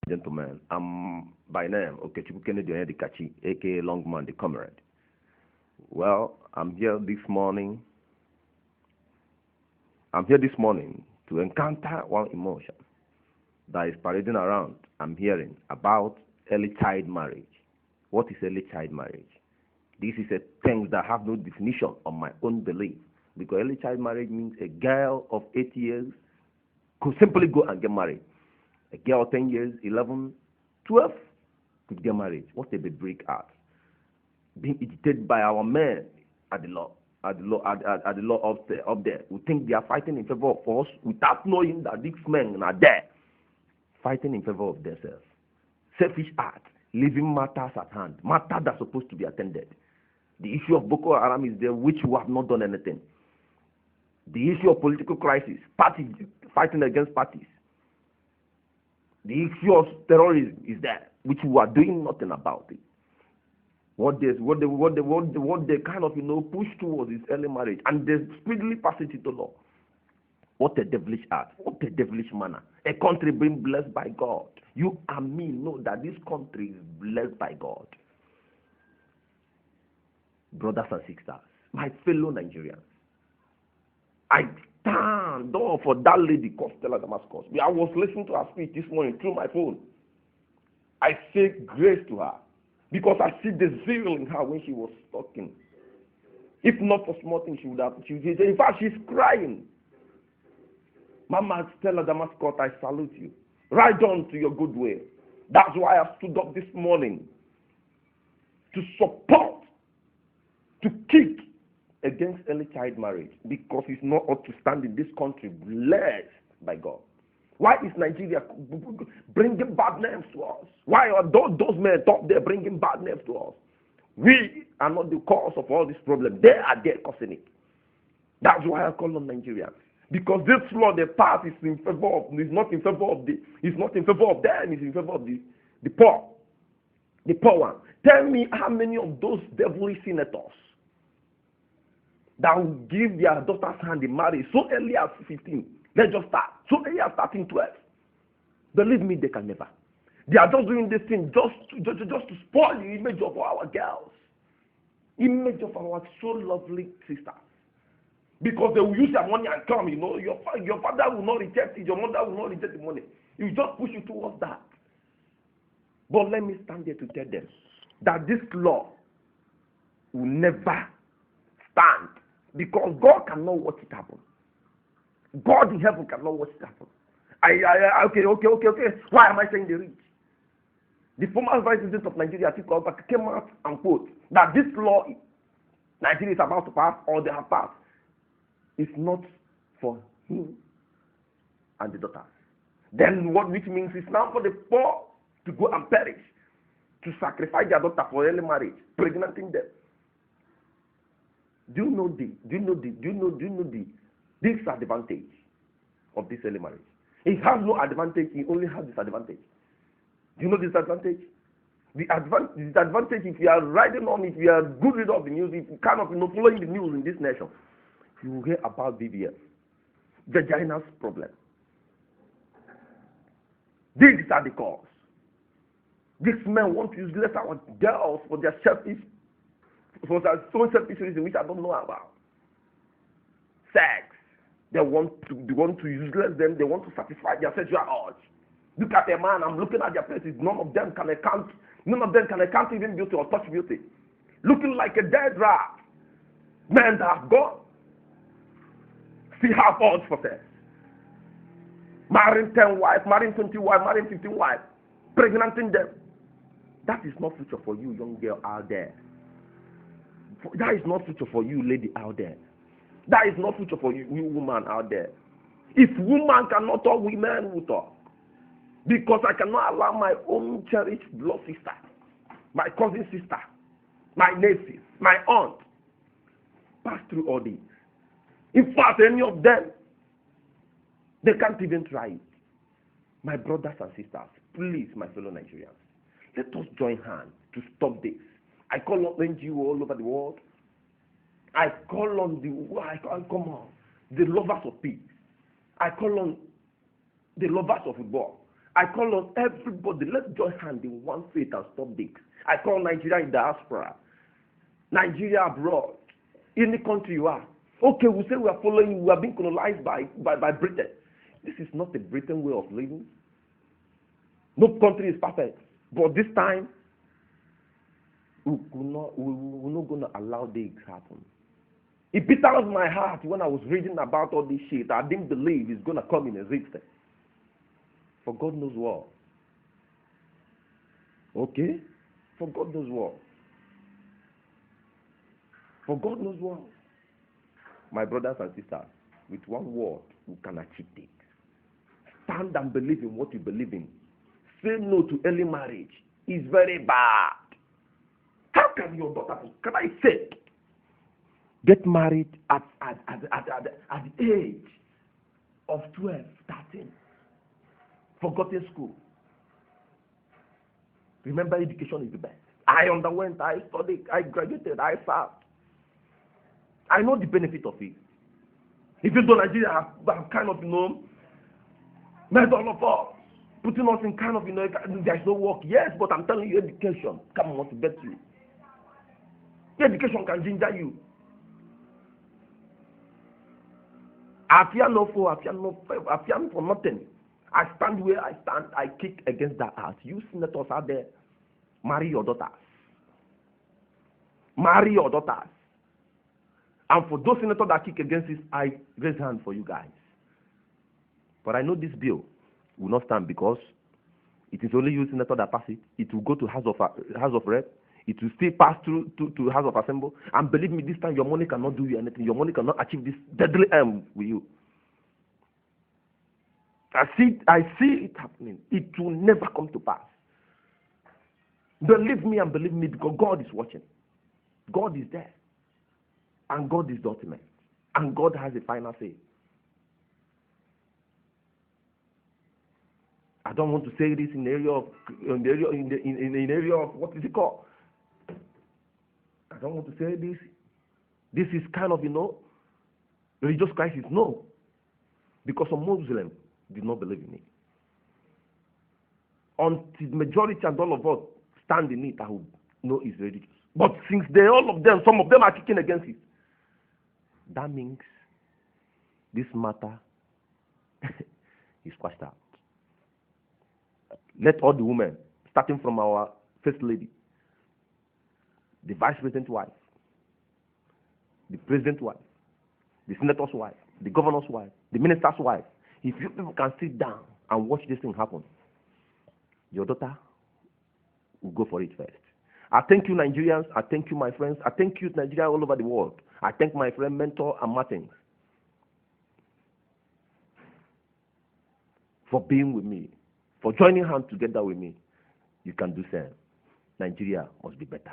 Gentlemen, I'm by name Okechukwu Kennedy Onyedikachi, aka Longman the Comrade. Well, I'm here this morning to encounter one emotion that is parading around. I'm hearing about early child marriage. What is early child marriage? This is a thing that have no definition on my own belief. Because early child marriage means a girl of 8 years could simply go and get married. A girl of 10 years, 11, 12 could get married. What a break art. Being agitated by our men at the law, at the law up there. We think they are fighting in favor of us without knowing that these men are there fighting in favor of themselves. Selfish art, leaving matters at hand, matters that are supposed to be attended. The issue of Boko Haram is there, which we have not done anything. The issue of political crisis, parties fighting against parties. The issue of terrorism is there, which we are doing nothing about it. What they kind of push towards is early marriage, and they speedily pass it into law. What a devilish art! What a devilish manner! A country being blessed by God. You and me know that this country is blessed by God. Brothers and sisters, my fellow Nigerians, I stand up for that lady called Stella Damascus. I was listening to her speech this morning through my phone. I say grace to her because I see the zeal in her when she was talking. If not for small things, she would have. In fact, she's crying. Mama Stella Damascus, I salute you. Right on to your good way. That's why I stood up this morning to support, to kick against early child marriage, because it's not ought to stand in this country blessed by God. Why is Nigeria bringing bad names to us? Why are those men top there bringing bad names to us? We are not the cause of all this problem. They are there causing it. That's why I call on Nigerians. Because this law they pass is in favor of, is not in favor of them, it's in favor of the poor. The poor one. Tell me how many of those devilish senators that will give their daughter's hand in marriage so early as 15. Let's just start. So early as 13, 12. Believe me, they can never. They are just doing this thing just to spoil the image of our girls. Image of our so lovely sisters. Because they will use their money and come, your father will not reject it, your mother will not reject the money. You just push you towards that. But let me stand there to tell them that this law will never stand. Because God cannot watch it happen. God in heaven cannot watch it happen. Okay. Why am I saying the rich? The former vice president of Nigeria, Atiku Abubakar, came out and quote that this law Nigeria is about to pass, or they have passed, is not for him and the daughters. Then which means it's now for the poor to go and perish, to sacrifice their daughter for early marriage, pregnanting them. Do you know the disadvantage of this early marriage? It has no advantage, it only has disadvantage. Do you know the disadvantage? The disadvantage, if you are riding on, if you are good reader of the news, if you kind of following the news in this nation, you will hear about BBS, vagina's problem. These are the cause. These men want to use our girls for their selfish reason which I don't know about. Sex. They want to useless them. They want to satisfy their sexual urge. Look at a man. I'm looking at their faces. None of them can account even beauty or touch beauty. Looking like a dead rat. Men that have gone. Still have urge for sex. Marrying 10 wives, marrying 20 wives, marrying 15 wives, pregnanting them. That is not future for you, young girl out there. That is not future for you, lady out there. That is not future for you, woman out there. If woman cannot talk, women will talk. Because I cannot allow my own cherished blood sister, my cousin sister, my nephew, my aunt, pass through all this. In fact, any of them, they can't even try it. My brothers and sisters, please, my fellow Nigerians, let us join hands to stop this. I call on NGO all over the world. I call on the lovers of peace. I call on the lovers of football. I call on everybody, let's join hands in one faith and stop this. I call Nigeria in diaspora, Nigeria abroad, any country you are. Okay, we say we are following, we are being colonized by Britain. This is not a Britain way of living. No country is perfect. But this time, we're not going to allow this happen. It bitters my heart when I was reading about all this shit. I didn't believe it's going to come in existence. For God knows what. Okay? For God knows what. For God knows what. My brothers and sisters, with one word, we can achieve things. Stand and believe in what you believe in. Say no to early marriage. It's very bad. How can your daughter, can I say, get married at the age of 12, 13? Forgotten school. Remember, education is the best. I underwent, I studied, I graduated, I served. I know the benefit of it. Even though Nigeria have kind of, made all of us, putting us in kind of, there's no work. Yes, but I'm telling you, education can motivate you. Education can ginger you. I fear no foe, I fear for nothing. I stand where I stand, I kick against that heart. You senators out there, marry your daughters. Marry your daughters. And for those senators that kick against this, I raise hand for you guys. But I know this bill will not stand because it is only you senators that pass it. It will go to House of Rep. It will still pass through to House of Assembly. And believe me, this time your money cannot do you anything. Your money cannot achieve this deadly aim with you. I see it happening. It will never come to pass. Believe me and believe me, because God is watching. God is there. And God is the ultimate. And God has the final say. I don't want to say this in the area of what is it called? I don't want to say this. This is kind of, religious crisis. No. Because some Muslims did not believe in it. Until the majority and all of us stand in it, I would know it's religious. But since some of them are kicking against it, that means this matter is squashed out. Let all the women, starting from our first lady, the vice president's wife, the president's wife, the senator's wife, the governor's wife, the minister's wife, if you people can sit down and watch this thing happen, your daughter will go for it first. I thank you, Nigerians. I thank you, my friends. I thank you, Nigeria, all over the world. I thank my friend, mentor, and Martins for being with me, for joining hands together with me. You can do same. Nigeria must be better.